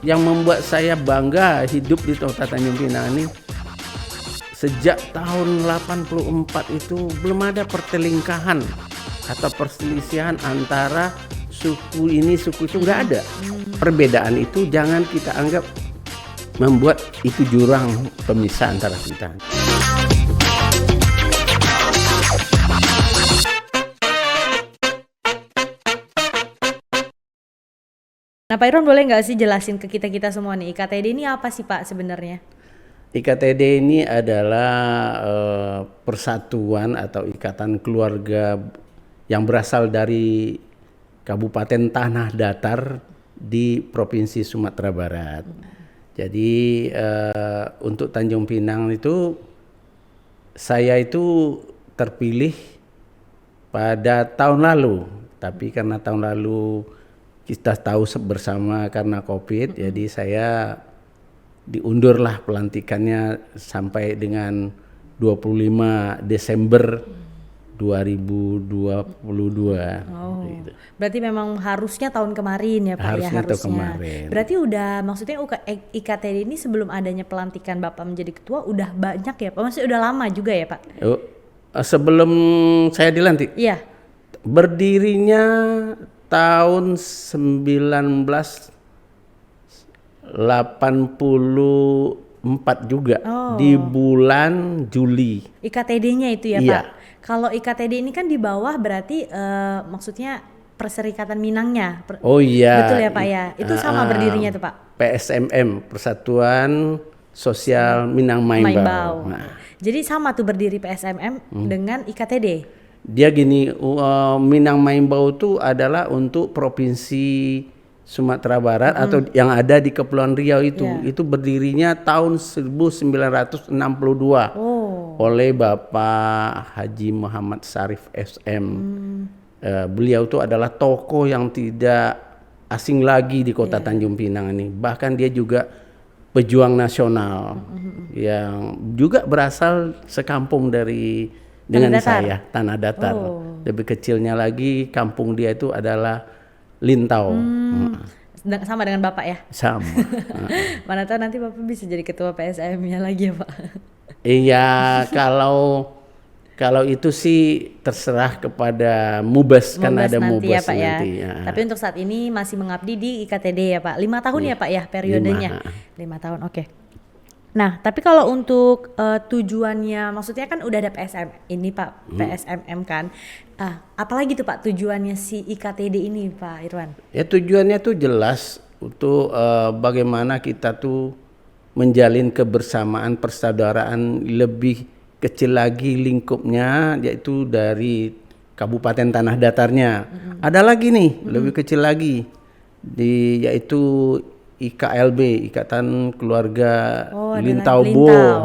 yang membuat saya bangga hidup di Kota Tanjung Pinang ini, sejak tahun 84 itu belum ada pertelingkahan atau perselisihan antara suku ini suku itu, nggak ada. Perbedaan itu jangan kita anggap membuat itu jurang pemisah antara kita. Nah Pak Irwan, boleh nggak sih jelasin ke kita semua nih, IKTD ini apa sih Pak sebenarnya? IKTD ini adalah persatuan atau ikatan keluarga yang berasal dari Kabupaten Tanah Datar di Provinsi Sumatera Barat. Jadi untuk Tanjung Pinang itu saya itu terpilih pada tahun lalu, tapi karena tahun lalu kita tahu bersama karena COVID, jadi saya diundurlah pelantikannya sampai dengan 25 Desember 2022. Oh, gitu. Berarti memang harusnya tahun kemarin ya Pak, harusnya ya tahun kemarin. Berarti udah, maksudnya IKTD ini sebelum adanya pelantikan Bapak menjadi ketua udah banyak ya Pak? Maksudnya udah lama juga ya Pak? Sebelum saya dilantik? Iya. Berdirinya tahun 1984 juga, di bulan Juli. IKTD-nya itu ya iya. Pak? Kalau IKTD ini kan di bawah berarti maksudnya Perserikatan Minangnya. Oh iya. Betul ya Pak ya? Itu sama berdirinya tuh Pak? PSMM, Persatuan Sosial Minang Maimbau. Nah. Jadi sama tuh berdiri PSMM dengan IKTD? Dia gini, Minang Maimbau itu adalah untuk Provinsi Sumatera Barat atau yang ada di Kepulauan Riau itu. Itu berdirinya tahun 1962 oleh Bapak Haji Muhammad Syarif SM. Beliau itu adalah tokoh yang tidak asing lagi di Kota Tanjung Pinang ini. Bahkan dia juga pejuang nasional yang juga berasal sekampung dengan saya, Tanah Datar. Lebih kecilnya lagi kampung dia itu adalah Lintau. Sama dengan Bapak ya? Sama. Mana tahu nanti Bapak bisa jadi ketua PSM-nya lagi ya Pak? Iya, kalau itu sih terserah kepada Mubas, kan ada nanti Mubas ya Pak nanti. Ya. Tapi untuk saat ini masih mengabdi di IKTD ya Pak. 5 tahun ya Pak ya periodenya? 5 tahun, oke. Nah, tapi kalau untuk tujuannya, maksudnya kan udah ada PSM ini Pak, PSMM kan. Apalagi tuh Pak tujuannya si IKTD ini Pak Irwan? Ya tujuannya tuh jelas untuk bagaimana kita tuh menjalin kebersamaan, persaudaraan lebih kecil lagi lingkupnya, yaitu dari Kabupaten Tanah Datarnya. Ada lagi nih, lebih kecil lagi, yaitu IKLB, Ikatan Keluarga Lintau Bo.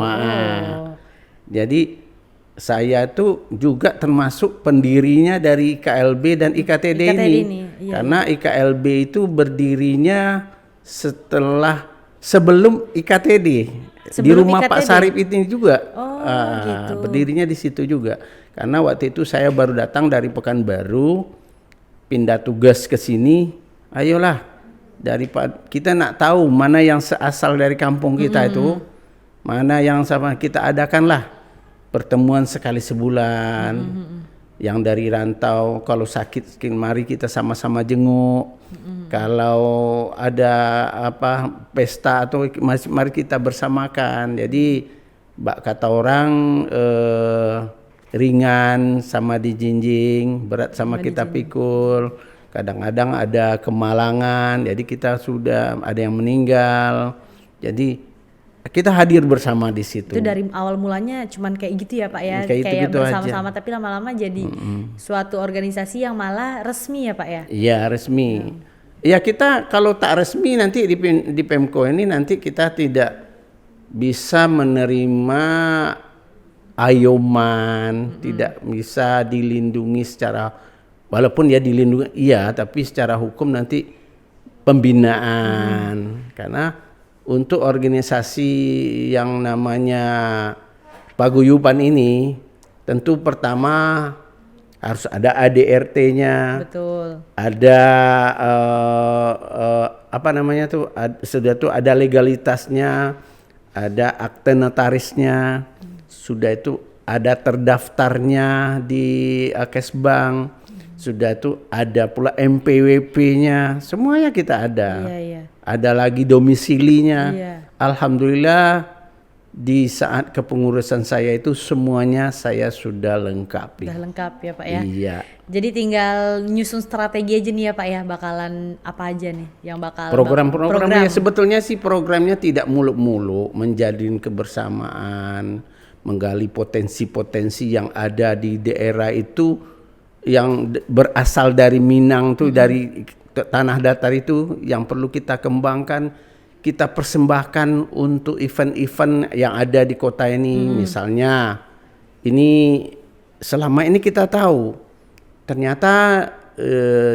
Jadi saya tuh juga termasuk pendirinya dari IKLB dan IKTD ini. Karena IKLB itu berdirinya sebelum IKTD. Di rumah IKTD? Pak Sarip ini juga. Gitu. Berdirinya di situ juga. Karena waktu itu saya baru datang dari Pekanbaru, pindah tugas ke sini. Ayolah, kita nak tahu mana yang asal dari kampung kita itu, mana yang sama kita adakanlah pertemuan sekali sebulan. Yang dari rantau kalau sakit mari kita sama-sama jenguk. Kalau ada pesta atau mari kita bersamakan. Jadi kata orang ringan sama dijinjing, berat sama kita pikul. Kadang-kadang ada kemalangan, jadi kita sudah ada yang meninggal. Jadi kita hadir bersama di situ. Itu dari awal mulanya cuman kayak gitu ya Pak ya, kayak bersama-sama aja. Tapi lama-lama jadi suatu organisasi yang malah resmi ya Pak ya? Iya resmi. Ya kita kalau tak resmi nanti di Pemko ini nanti kita tidak bisa menerima ayoman, tidak bisa dilindungi secara, walaupun ya dilindungi tapi secara hukum nanti pembinaan. Karena untuk organisasi yang namanya paguyuban ini tentu pertama harus ada ADRT-nya, Betul. ada apa namanya tuh, sudah tuh ada legalitasnya, ada akte notarisnya, sudah itu ada terdaftarnya di Kesbank, sudah tuh ada pula MPWP-nya, semuanya kita ada. Iya, iya. Ada lagi domisilinya. Iya. Alhamdulillah di saat kepengurusan saya itu semuanya saya sudah lengkapi. Udah lengkap ya Pak ya. Iya. Jadi tinggal nyusun strategi aja nih ya Pak ya, bakalan apa aja nih yang bakal Program-programnya sebetulnya sih programnya tidak muluk-muluk, menjalin kebersamaan, menggali potensi-potensi yang ada di daerah itu yang berasal dari Minang tuh, dari tanah datar itu yang perlu kita kembangkan, kita persembahkan untuk event-event yang ada di kota ini. Misalnya ini selama ini kita tahu ternyata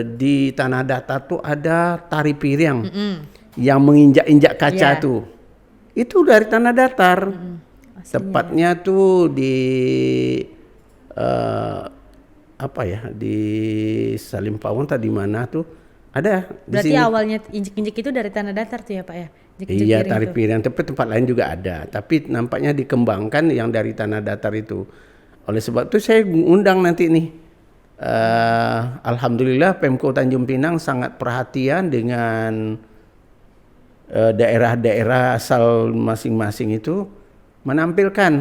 di tanah datar tuh ada tari piring yang menginjak-injak kaca tuh. Itu dari tanah datar. Tepatnya tuh di apa ya, di Salimpawang tadi mana tuh ada. Berarti awalnya injek-injek itu dari tanah datar tuh ya Pak ya? Iya, tari piring, tapi tempat lain juga ada. Tapi nampaknya dikembangkan yang dari tanah datar itu. Oleh sebab itu saya undang nanti nih. Alhamdulillah Pemko Tanjung Pinang sangat perhatian dengan daerah-daerah asal masing-masing itu, menampilkan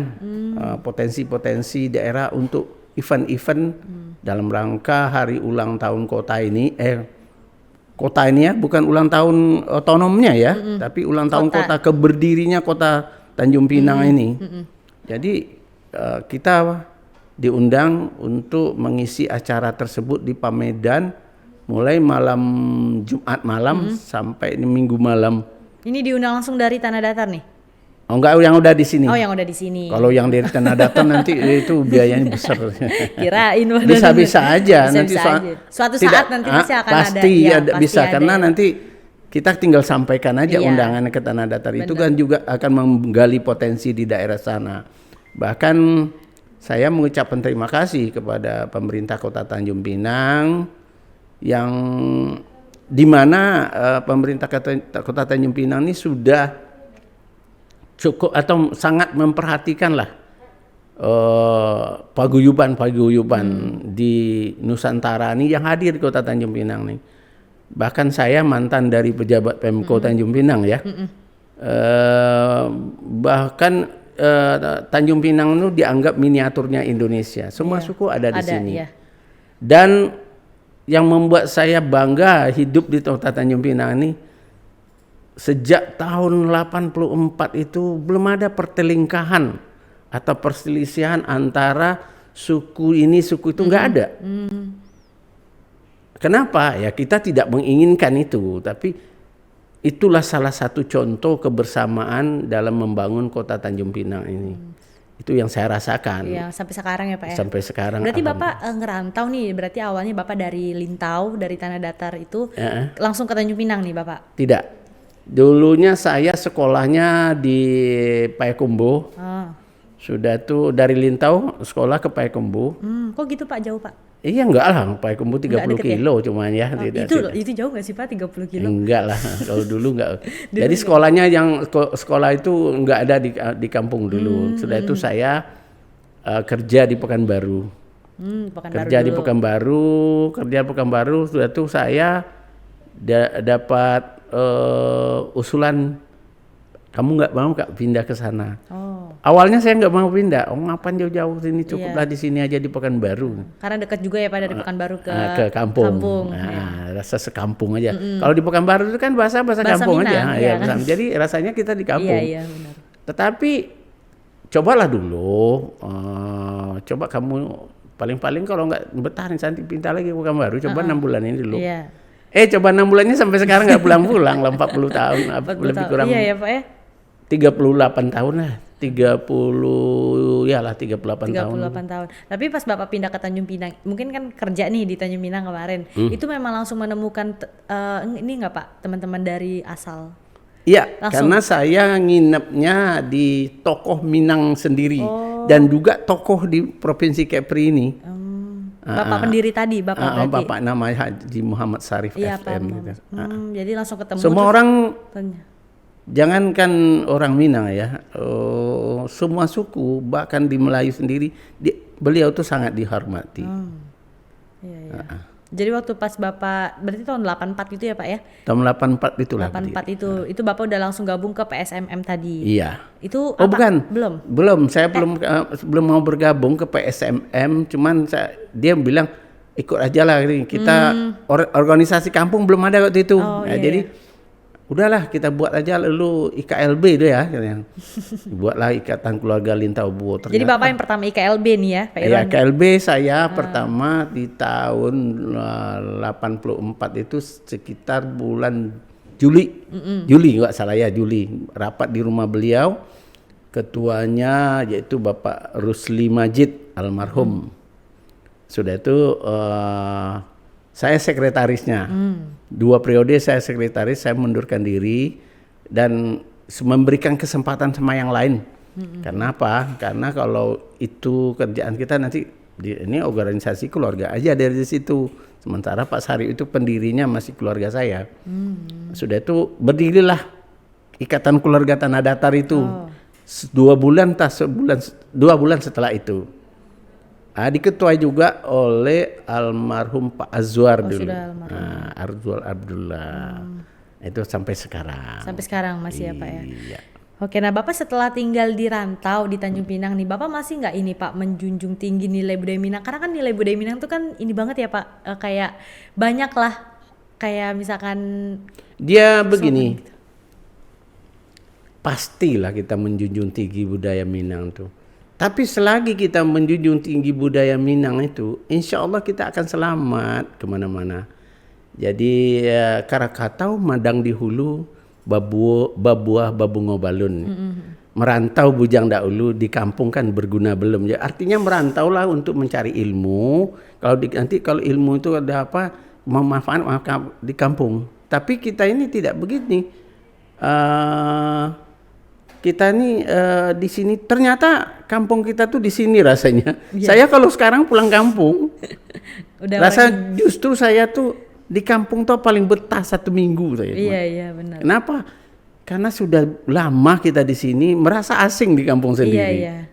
potensi-potensi daerah untuk event-event dalam rangka hari ulang tahun kota ini. Kota ini ya, bukan ulang tahun otonomnya ya, tapi ulang tahun kota keberdirinya kota Tanjung Pinang ini. Jadi kita diundang untuk mengisi acara tersebut di Pamedan mulai malam Jumat malam sampai Minggu malam. Ini diundang langsung dari tanah datar nih? Oh enggak, yang udah di sini. Oh, yang udah di sini. Kalau yang dari tanah datar nanti itu biayanya besar. Kirain bisa aja nanti suatu saat nanti pasti akan pasti ada. Pasti bisa ada, karena nanti kita tinggal sampaikan aja undangan ke tanah datar. Itu kan juga akan menggali potensi di daerah sana. Bahkan saya mengucapkan terima kasih kepada pemerintah Kota Tanjung Pinang yang dimana pemerintah Kota Tanjung Pinang ini sudah cukup atau sangat memperhatikan lah paguyuban di Nusantara ini yang hadir di Kota Tanjung Pinang nih. Bahkan saya mantan dari pejabat Pemko Tanjung Pinang ya. Bahkan Tanjung Pinang itu dianggap miniaturnya Indonesia. Semua suku ada di sini. Iya. Dan yang membuat saya bangga hidup di Kota Tanjung Pinang ini, sejak tahun 84 itu belum ada pertelingkahan atau perselisihan antara suku ini suku itu, nggak ada. Kenapa? Ya kita tidak menginginkan itu, tapi itulah salah satu contoh kebersamaan dalam membangun Kota Tanjung Pinang ini. Itu yang saya rasakan. Iya, sampai sekarang ya Pak ya. Sampai sekarang. Berarti Bapak ngerantau nih, berarti awalnya Bapak dari Lintau, dari tanah datar itu langsung ke Tanjung Pinang nih Bapak? Tidak. Dulunya saya sekolahnya di Payakumbuh. Sudah tuh dari Lintau sekolah ke Payakumbuh. Kok gitu Pak, jauh Pak? Iya enggak lah, Payakumbuh 30 kilo cuman ya. Itu jauh gak sih Pak, 30 kilo? Enggak lah, kalau dulu enggak. Jadi sekolahnya yang sekolah itu enggak ada di kampung dulu. Sudah itu saya kerja di Pekanbaru. Kerja di Pekanbaru, sudah itu saya dapat usulan, kamu nggak mau pindah ke sana. Awalnya saya nggak mau pindah. Ngapain jauh-jauh sini, cukuplah di sini aja di Pekanbaru. Karena dekat juga ya Pak dari Pekanbaru ke kampung. Rasa sekampung aja. Kalau di Pekanbaru itu kan bahasa kampung Minang, aja. Kan? Jadi rasanya kita di kampung. Iya, benar. Tetapi cobalah dulu. Coba kamu paling-paling kalau nggak betah nanti pindah lagi ke Pekanbaru. Coba 6 bulan ini dulu. Iya. Coba 6 bulannya sampai sekarang nggak pulang-pulang lah, 40 tahun, lebih kurang. Iya ya Pak ya. 38 tahun lah, 38 tahun. Tapi pas Bapak pindah ke Tanjung Pinang, mungkin kan kerja nih di Tanjung Pinang kemarin, itu memang langsung menemukan ini nggak Pak, teman-teman dari asal? Iya, karena saya nginepnya di tokoh Minang sendiri dan juga tokoh di Provinsi Kepri ini. Bapak pendiri tadi, Bapak berarti. Bapak namanya Haji Muhammad Sarif Iya, Pak. FM gitu. Jadi langsung ketemu. Semua terus orang, tanya. jangankan orang Minang ya, semua suku, bahkan di Melayu sendiri, beliau tuh sangat dihormati. Iya, iya. Jadi waktu pas Bapak, berarti tahun 84 gitu ya Pak ya? Tahun 84 itulah. 84 itu Bapak udah langsung gabung ke PSMM tadi. Iya. Itu Oh bukan, belum. Saya belum mau bergabung ke PSMM, cuman dia bilang ikut aja lah ini. Kita organisasi kampung belum ada waktu itu. Oh, Jadi udahlah kita buat aja lalu IKLB itu ya. Buatlah Ikatan Keluarga Lintau Buo. Jadi Bapak yang pertama IKLB nih ya Pak Irwan? Ya IKLB saya pertama di tahun 84 itu sekitar bulan Juli. Juli nggak salah ya, Juli. Rapat di rumah beliau. Ketuanya yaitu Bapak Rusli Majid almarhum. Sudah itu saya sekretarisnya. 2 periode saya sekretaris, saya mundurkan diri dan memberikan kesempatan sama yang lain. Karena apa? Karena kalau itu kerjaan kita nanti ini organisasi keluarga aja dari situ. Sementara Pak Sari itu pendirinya masih keluarga saya. Sudah itu berdirilah Ikatan Keluarga Tanah Datar itu. 2 bulan setelah itu. Diketuai juga oleh almarhum Pak Azwar dulu. Azwar Abdullah. Itu sampai sekarang. Sampai sekarang masih ya Pak ya? Iya. Oke, nah Bapak setelah tinggal di rantau di Tanjung Pinang nih, Bapak masih nggak ini Pak menjunjung tinggi nilai budaya Minang? Karena kan nilai budaya Minang tuh kan ini banget ya Pak, kayak banyak lah, kayak misalkan dia begini, pastilah kita menjunjung tinggi budaya Minang tuh. Tapi selagi kita menjunjung tinggi budaya Minang itu, insya Allah kita akan selamat kemana-mana. Jadi Karakatau madang di hulu, babuah babungo balun. Merantau bujang dahulu, di kampung kan berguna belum. Ya, artinya merantaulah untuk mencari ilmu. Nanti kalau ilmu itu ada apa, memanfaatkan di kampung. Tapi kita ini tidak begini. Kita nih di sini ternyata kampung kita tuh di sini rasanya. Saya kalau sekarang pulang kampung, justru saya tuh di kampung tuh paling betah 1 minggu saya. Iya benar. Kenapa? Karena sudah lama kita di sini merasa asing di kampung sendiri. Iya.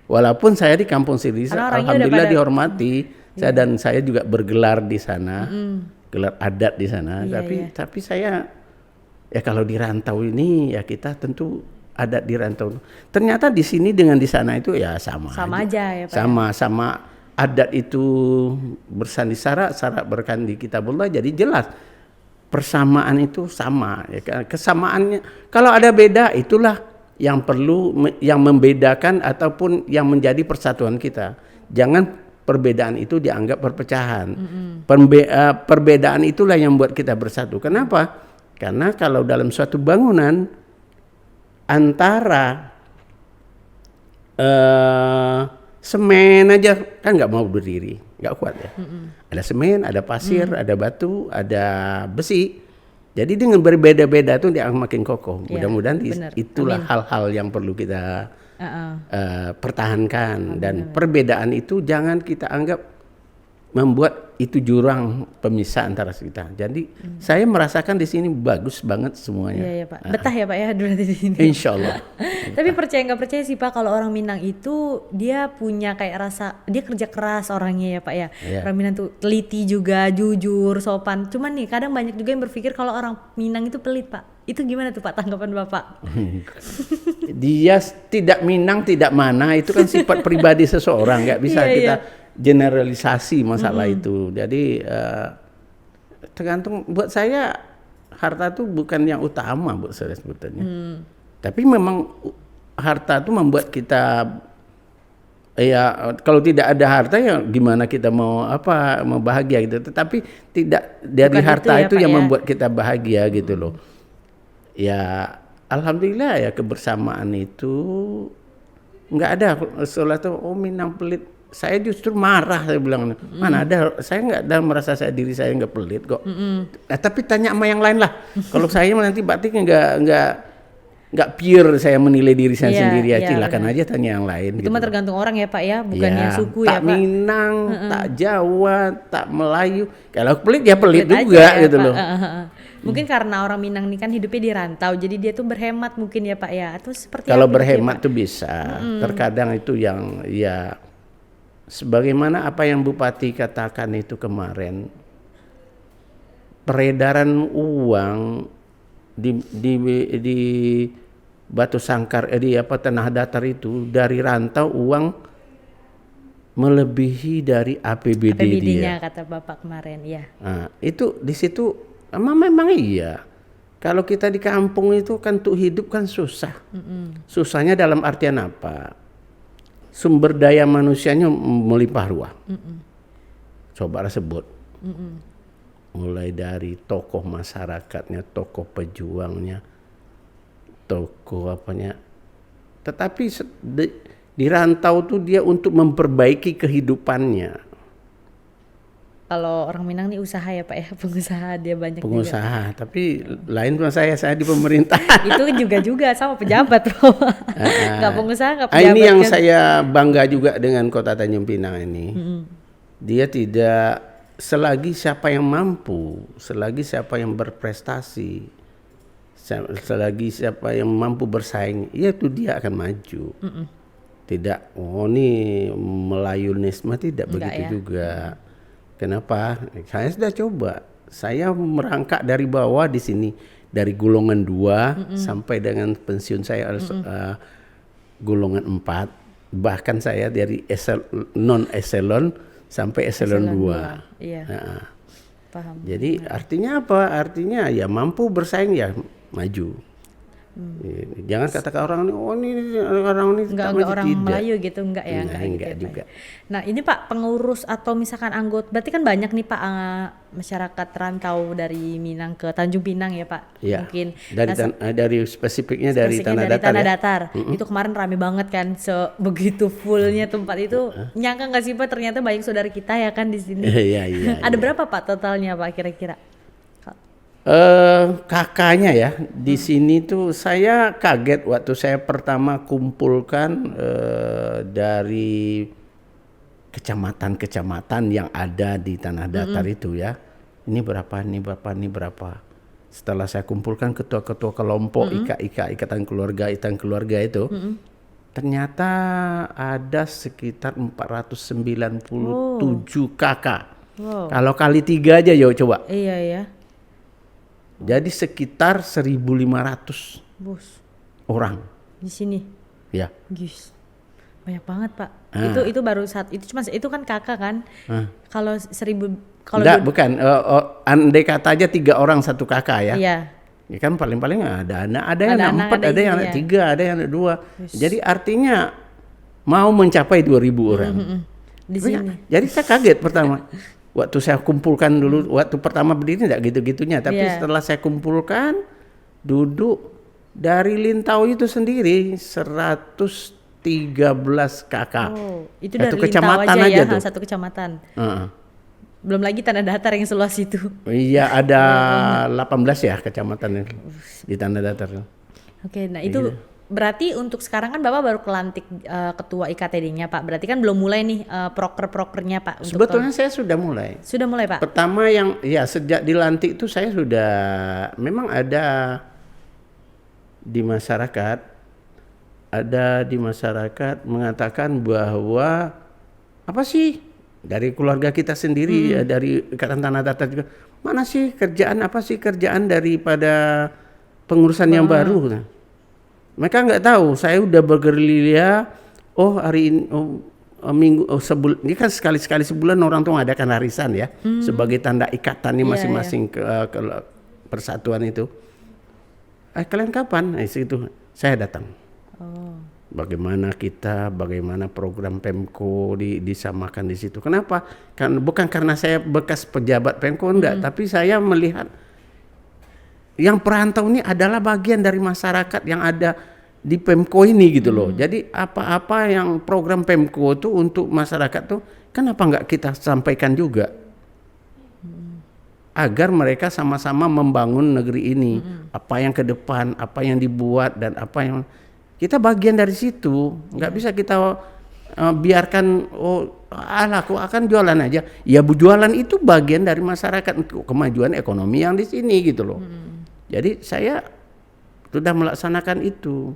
Walaupun saya di kampung sendiri, alhamdulillah dihormati. Saya juga bergelar di sana, gelar adat di sana. Tapi saya ya kalau di rantau ini ya kita tentu adat di rantau. Ternyata di sini dengan di sana itu ya sama aja ya Pak. Sama adat itu bersandi syarat berkandi kitabullah, jadi jelas persamaan itu sama ya kan. Kesamaannya kalau ada beda itulah yang perlu yang membedakan ataupun yang menjadi persatuan kita. Jangan perbedaan itu dianggap perpecahan. Perbedaan itulah yang membuat kita bersatu. Kenapa? Karena kalau dalam suatu bangunan antara semen aja kan nggak mau berdiri, nggak kuat ya. Ada semen, ada pasir, ada batu, ada besi. Jadi dengan berbeda-beda tuh dia makin kokoh. Mudah-mudahan itulah hal-hal yang perlu kita pertahankan. Dan perbedaan itu jangan kita anggap membuat itu jurang pemisah antara kita. Jadi saya merasakan di sini bagus banget semuanya. Iya Pak. Betah ya Pak ya berarti di sini. Insya Allah. Tapi percaya nggak percaya sih Pak, kalau orang Minang itu dia punya kayak rasa, dia kerja keras orangnya ya Pak ya. Orang Minang tuh teliti juga, jujur, sopan. Cuman nih kadang banyak juga yang berpikir kalau orang Minang itu pelit Pak. Itu gimana tuh Pak tanggapan Bapak? Dia tidak Minang, tidak mana, itu kan sifat pribadi seseorang, nggak bisa kita generalisasi masalah itu. Jadi tergantung. Buat saya harta itu bukan yang utama buat saya sebetulnya. Tapi memang harta itu membuat kita ya kalau tidak ada harta ya gimana kita mau bahagia gitu. Tetapi tidak dari bukan harta itu yang membuat kita bahagia gitu loh. Ya alhamdulillah ya kebersamaan itu nggak ada. Sholat tuh Minang pelit. Saya justru marah, saya bilang mana ada, saya nggak ada merasa diri saya nggak pelit kok. Tapi tanya sama yang lain lah. Kalau saya nanti batik nggak nggak pure saya menilai diri saya Iya, sendiri ya, iya, silakan benar. aja tanya yang lain. Itu mah tergantung orang ya Pak ya, bukannya Ya, suku tak ya Pak. Minang, tak Jawa, tak Melayu. Kalau pelit ya pelit Pelit juga aja ya, gitu Pak. loh. Mungkin karena orang Minang ini kan hidupnya di rantau, jadi dia tuh berhemat mungkin ya Pak ya, atau seperti Kalau apa gitu ya, berhemat Pak? tuh bisa. Terkadang itu yang ya sebagaimana apa yang Bupati katakan itu kemarin, peredaran uang di Batu Sangkar di Tanah Datar itu dari rantau uang melebihi dari APBD APBD-nya dia. kata Bapak kemarin ya. Nah, itu di situ memang iya. Kalau kita di kampung itu kan untuk hidup kan susah. Susahnya dalam artian apa? Sumber daya manusianya melimpah ruah. Coba sebut. Mulai dari tokoh masyarakatnya, tokoh pejuangnya, tokoh apanya. Tetapi di rantau tuh dia untuk memperbaiki kehidupannya. Kalau orang Minang nih usaha ya Pak ya, pengusaha dia banyak Pengusaha, tapi lain sama saya di pemerintah. juga. Itu juga sama pejabat Bro. Nggak pengusaha, nggak pejabat. Ini yang kan. saya bangga juga dengan Kota Tanjung Pinang ini. Dia tidak selagi siapa yang mampu, selagi siapa yang berprestasi, selagi siapa yang mampu bersaing, ya itu dia akan maju. Tidak, oh ini Melayunisme tidak Enggak begitu ya. juga. Kenapa? Saya sudah coba. Saya merangkak dari bawah di sini dari golongan 2 sampai dengan pensiun saya golongan 4. Bahkan saya dari non eselon sampai eselon 2. Iya. Nah, Paham. jadi artinya apa? Artinya ya mampu bersaing ya maju. Jangan katakan orang ini, oh ini orang ini Enggak maju. orang Tidak. Melayu gitu, enggak ya, Nah, enggak gitu enggak ya, Pak. juga. Nah, ini Pak pengurus atau misalkan anggota, berarti kan banyak nih Pak masyarakat rantau dari Minang ke Tanjung Pinang ya Pak. Ya. Mungkin Dari dari spesifiknya dari Tanah Datar. Tanah Ya? Datar. Itu kemarin rame banget kan, sebegitu fullnya tempat itu. Nyangka nggak sih Pak ternyata banyak saudara kita ya kan di sini. Iya. Ada berapa Pak totalnya Pak kira-kira? Kakaknya ya di sini tuh saya kaget waktu saya pertama kumpulkan dari kecamatan-kecamatan yang ada di Tanah Datar itu ya. Ini berapa. Setelah saya kumpulkan ketua-ketua kelompok ikatan keluarga itu, ternyata ada sekitar 497 kakak. Wow. Kalau kali 3 aja yo coba. Iya ya. Jadi sekitar 1.500 Bos. orang. Di sini. Ya. Gis. Banyak banget Pak. Itu baru itu kan kakak kan. Kalau 1.000 kalau Enggak, bukan. Andai kata aja 3 orang 1 kakak ya. Iya. Ya kan paling-paling ada yang Ada anak, 4, ada yang iya. 3, ada yang 2. Jadi artinya mau mencapai 2.000 orang. Di sini. Jadi saya kaget pertama. Waktu saya kumpulkan dulu, waktu pertama berdiri enggak gitu-gitunya. Tapi Iya. setelah saya kumpulkan, duduk dari Lintau itu sendiri 113 kakak. Oh, itu Satu dari Lintau kecamatan aja ya, aja tuh. satu kecamatan. Heeh. Belum lagi Tanah Datar yang seluas itu. Iya ada 18 ya kecamatan di Tanah Datar. Oke, nah itu berarti untuk sekarang kan Bapak baru kelantik ketua IKTD-nya Pak. Berarti kan belum mulai nih proker-prokernya Pak. Untuk Sebetulnya saya sudah mulai. sudah mulai Pak? Pertama yang ya sejak dilantik itu saya sudah memang ada di masyarakat mengatakan bahwa apa sih dari keluarga kita sendiri ya, dari Ikatan Tanah Datar juga mana sih kerjaan apa sih kerjaan daripada pengurusan yang baru. Nah, mereka nggak tahu saya udah bergerilya. Oh hari ini minggu sebulan ini kan sekali sebulan orang tuh ngadakan arisan ya sebagai tanda ikatannya masing-masing ke persatuan itu. Kalian kapan? Itu saya datang. Bagaimana program Pemko disamakan di situ. Kenapa? Bukan karena saya bekas pejabat Pemko enggak, tapi saya melihat yang perantau ini adalah bagian dari masyarakat yang ada di Pemko ini gitu loh. Jadi apa-apa yang program Pemko itu untuk masyarakat tuh kenapa enggak kita sampaikan juga? agar mereka sama-sama membangun negeri ini. Apa yang ke depan, apa yang dibuat dan apa yang kita bagian dari situ. Nggak bisa kita biarkan aku akan jualan aja. Ya jualan itu bagian dari masyarakat untuk kemajuan ekonomi yang di sini gitu loh. Jadi saya sudah melaksanakan itu.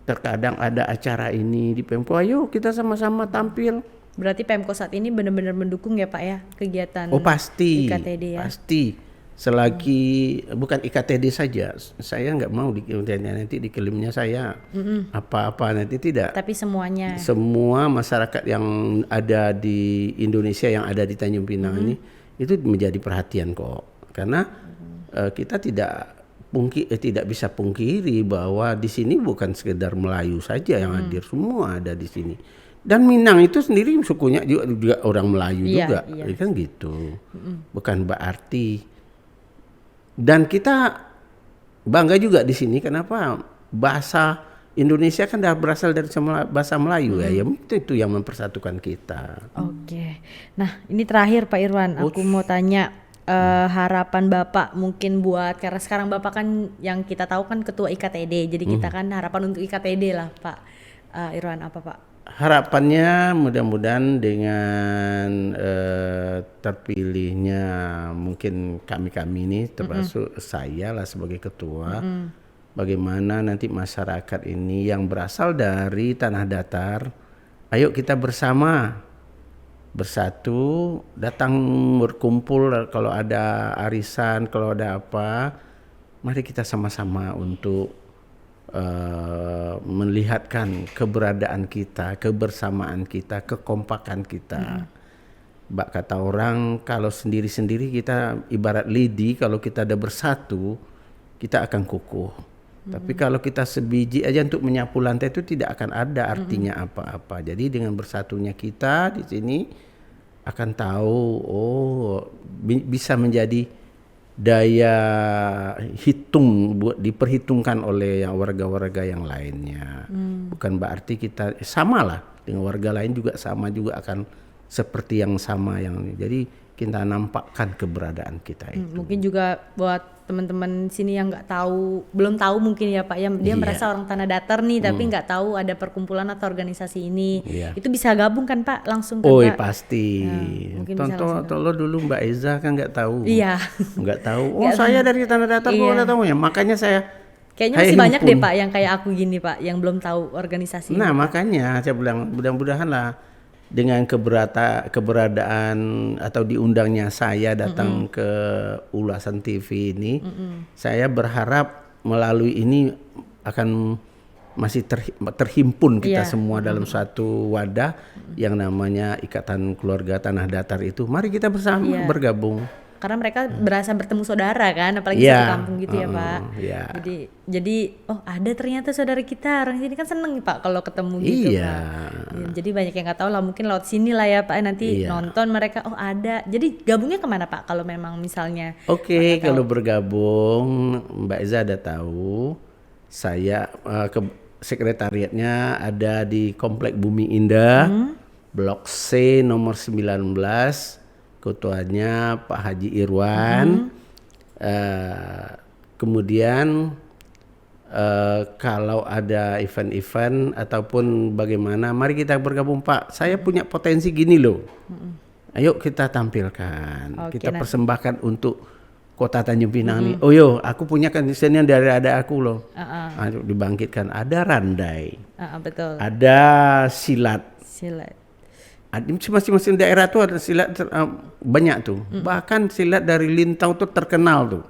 Terkadang ada acara ini di Pemko, ayo kita sama-sama tampil. Berarti Pemko saat ini benar-benar mendukung ya Pak ya kegiatan pasti, IKTD ya? Pasti. Selagi bukan IKTD saja, saya nggak mau nanti dikirimnya saya apa-apa nanti tidak. Tapi semuanya. Semua masyarakat yang ada di Indonesia yang ada di Tanjung Pinang ini itu menjadi perhatian kok, karena kita tidak bisa pungkiri bahwa di sini bukan sekedar Melayu saja yang hadir, semua ada di sini. Dan Minang itu sendiri sukunya juga orang Melayu juga, kan gitu. Bukan berarti. Dan kita bangga juga di sini, kenapa? Bahasa Indonesia kan dah berasal dari bahasa Melayu ya, itu yang mempersatukan kita. Oke. Nah, ini terakhir Pak Irwan, aku mau tanya. Harapan Bapak mungkin buat, karena sekarang Bapak kan yang kita tahu kan ketua IKTD, jadi kita kan harapan untuk IKTD lah Pak Irwan, apa Pak? Harapannya mudah-mudahan dengan terpilihnya mungkin kami ini termasuk saya lah sebagai ketua, bagaimana nanti masyarakat ini yang berasal dari tanah datar, ayo kita bersatu, datang berkumpul kalau ada arisan, kalau ada apa, mari kita sama-sama untuk melihatkan keberadaan kita, kebersamaan kita, kekompakan kita. Mbak, kata orang kalau sendiri-sendiri kita ibarat lidi, kalau kita ada bersatu kita akan kukuh. Tapi kalau kita sebiji aja untuk menyapu lantai itu tidak akan ada artinya apa-apa. Jadi dengan bersatunya kita di sini akan tahu, bisa menjadi daya hitung diperhitungkan oleh warga-warga yang lainnya. Bukan berarti kita samalah dengan warga lain juga sama juga akan seperti yang sama yang ini. Jadi kita nampakkan keberadaan kita itu. Mungkin juga buat teman-teman sini yang belum tahu mungkin ya Pak ya, dia merasa orang tanah datar nih tapi nggak tahu ada perkumpulan atau organisasi ini. Itu bisa gabung kan Pak langsung kan Pak? Pasti. Contoh dulu Mbak Eza kan nggak tahu. Iya. Nggak tahu. Saya dari tanah datar nggak tahu ya. Makanya kayaknya masih banyak deh Pak yang kayak aku gini Pak yang belum tahu organisasi. Nah, makanya saya bilang mudah-mudahan lah dengan keberadaan atau diundangnya saya datang ke Ulasan TV ini, saya berharap melalui ini akan masih terhimpun kita semua dalam satu wadah yang namanya Ikatan Keluarga Tanah Datar itu. Mari kita bersama bergabung. Karena mereka berasa bertemu saudara kan, apalagi satu kampung gitu ya Pak. Jadi ada ternyata saudara kita, orang sini kan seneng Pak kalau ketemu gitu Pak. Jadi banyak yang nggak tahu lah, mungkin lewat sini lah ya Pak nanti nonton mereka ada. Jadi gabungnya kemana Pak kalau memang misalnya? Kalau bergabung Mbak Eza ada tahu, saya sekretariatnya ada di Komplek Bumi Indah, Blok C nomor 19. Ketuanya Pak Haji Irwan. Kemudian kalau ada event-event ataupun bagaimana, mari kita bergabung Pak. Saya punya potensi gini loh. Ayo kita tampilkan. Kita persembahkan untuk Kota Tanjung Pinang nih. Aku punya kesenian dari ada aku loh. Ayo dibangkitkan. Ada randai. Betul. Ada silat. Masing-masing daerah tuh ada silat banyak tuh. Bahkan silat dari Lintau tuh terkenal tuh.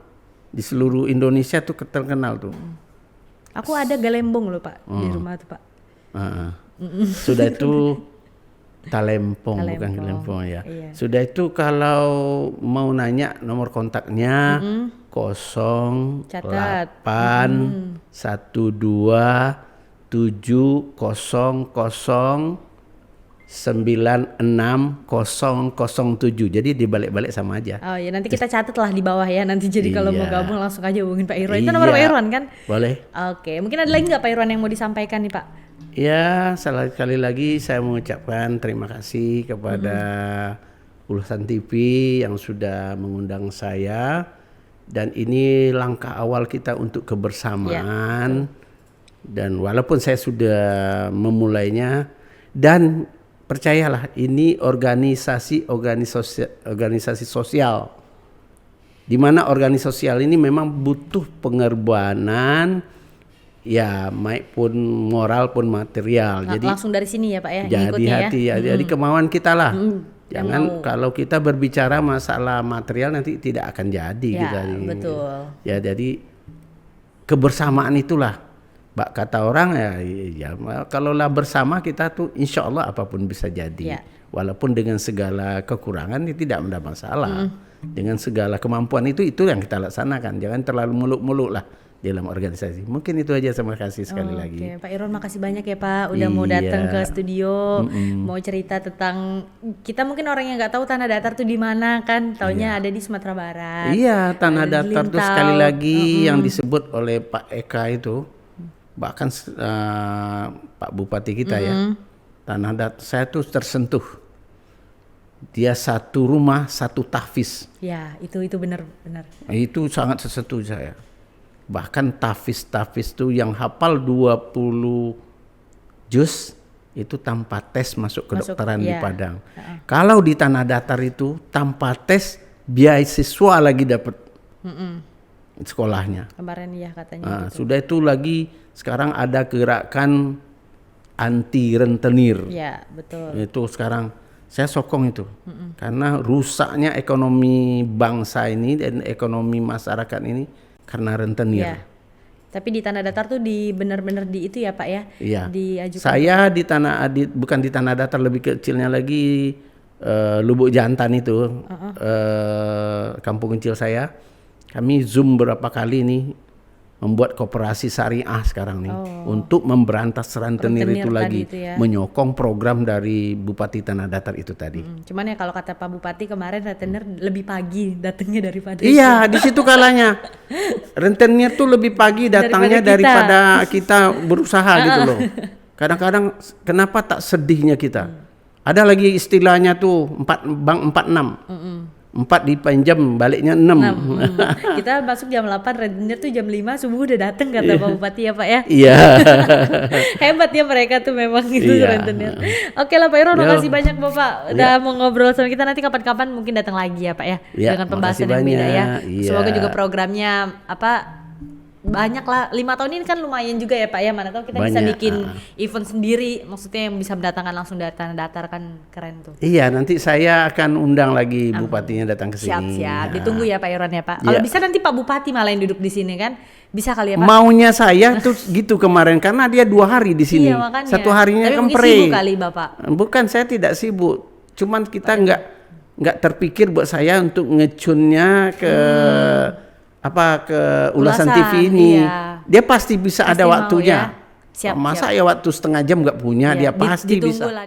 Di seluruh Indonesia tuh terkenal tuh. Aku ada galembong loh Pak di rumah tuh Pak. Sudah itu talempong bukan galembong ya. Sudah itu kalau mau nanya nomor kontaknya 08 12 700 96007. Jadi dibalik-balik sama aja. Nanti kita catat lah di bawah ya. Nanti jadi kalau mau gabung langsung aja hubungin Pak Irwan. Itu nomor Pak Irwan kan? Boleh. Mungkin ada lagi nggak Pak Irwan yang mau disampaikan nih Pak? Sekali lagi saya mengucapkan terima kasih kepada Ulasan TV yang sudah mengundang saya, dan ini langkah awal kita untuk kebersamaan. Dan walaupun saya sudah memulainya, dan percayalah ini organisasi sosial, di mana organisasi sosial ini memang butuh pengorbanan, ya maupun moral pun material. Jadi langsung dari sini ya Pak ya. jadi hati ya, jadi kemauan kita lah. Jangan kalau kita berbicara masalah material nanti tidak akan jadi Ya, kita. betul. Ya jadi kebersamaan itulah, Mbak, kata orang ya kalaulah bersama kita tuh insya Allah apapun bisa jadi. Ya. Walaupun dengan segala kekurangan itu tidak ada masalah. Dengan segala kemampuan itu yang kita laksanakan. Jangan terlalu muluk-muluk lah dalam organisasi. Mungkin itu aja, terima kasih sekali lagi. Oke, Pak Iron makasih banyak ya Pak udah mau datang ke studio, mau cerita tentang, kita mungkin orang yang nggak tahu Tanah Datar tuh di mana kan, taunya ada di Sumatera Barat. Iya, Tanah ada di Datar itu Lintau. sekali lagi yang disebut oleh Pak Eka itu, bahkan Pak Bupati kita ya, Tanah Datar saya tuh tersentuh. Dia satu rumah, satu tahfiz. Ya, itu benar-benar. Itu sangat tersentuh saya. Bahkan tahfiz tuh yang hafal 20 juz itu tanpa tes masuk kedokteran di Padang. Kalau di Tanah Datar itu tanpa tes beasiswa lagi dapat sekolahnya. Kemarin ya katanya. Gitu. Sudah itu lagi sekarang ada gerakan anti rentenir. Ya, betul. Itu sekarang saya sokong itu. Karena rusaknya ekonomi bangsa ini dan ekonomi masyarakat ini karena rentenir. Ya. Tapi di Tanah Datar tuh benar-benar di itu ya Pak ya. Iya. Diajukan. Saya bukan di Tanah Datar, lebih kecilnya lagi Lubuk Jantan itu, kampung kecil saya. Kami Zoom berapa kali nih membuat koperasi syariah sekarang nih untuk memberantas rentenir itu lagi, itu ya. menyokong program dari Bupati Tanah Datar itu tadi. Cuman ya kalau kata Pak Bupati kemarin rentenir lebih pagi datangnya daripada Iya, di situ kalanya. Rentenir tuh lebih pagi datangnya daripada kita berusaha gitu loh. Kadang-kadang kenapa tak sedihnya kita? Ada lagi istilahnya tuh bank 46. 4 dipinjam baliknya 6. Kita masuk jam 8, rentenir tuh jam 5 subuh udah datang kata Pak Bupati ya Pak ya. Iya. Hebat ya mereka tuh memang gitu rentenir. Oke lah Pak Iron, makasih banyak Bapak udah mau ngobrol sama kita. Nanti kapan-kapan mungkin datang lagi ya Pak ya, dengan pembahasan yang beda ya. Semoga juga programnya banyak lah. 5 tahun ini kan lumayan juga ya Pak ya, mana tahu kita bisa bikin event sendiri, maksudnya yang bisa mendatangkan langsung dari Tanah Datar, kan keren tuh. Iya, nanti saya akan undang lagi bupatinya datang ke sini. Siap, ditunggu ya Pak Iron ya Pak. Kalau bisa nanti Pak Bupati malah yang duduk di sini kan, bisa kali ya Pak. Maunya saya tuh gitu kemarin, karena dia 2 hari di sini. Iya, makanya. Satu harinya tapi kempre. sibuk kali Bapak. Bukan, saya tidak sibuk, cuman kita nggak terpikir buat saya untuk ngecunnya ke ke ulasan TV ini. Iya. Dia pasti bisa ada mau waktunya. ya. Siap, Masa ya waktu setengah jam nggak punya, dia pasti bisa. Ditunggu lah.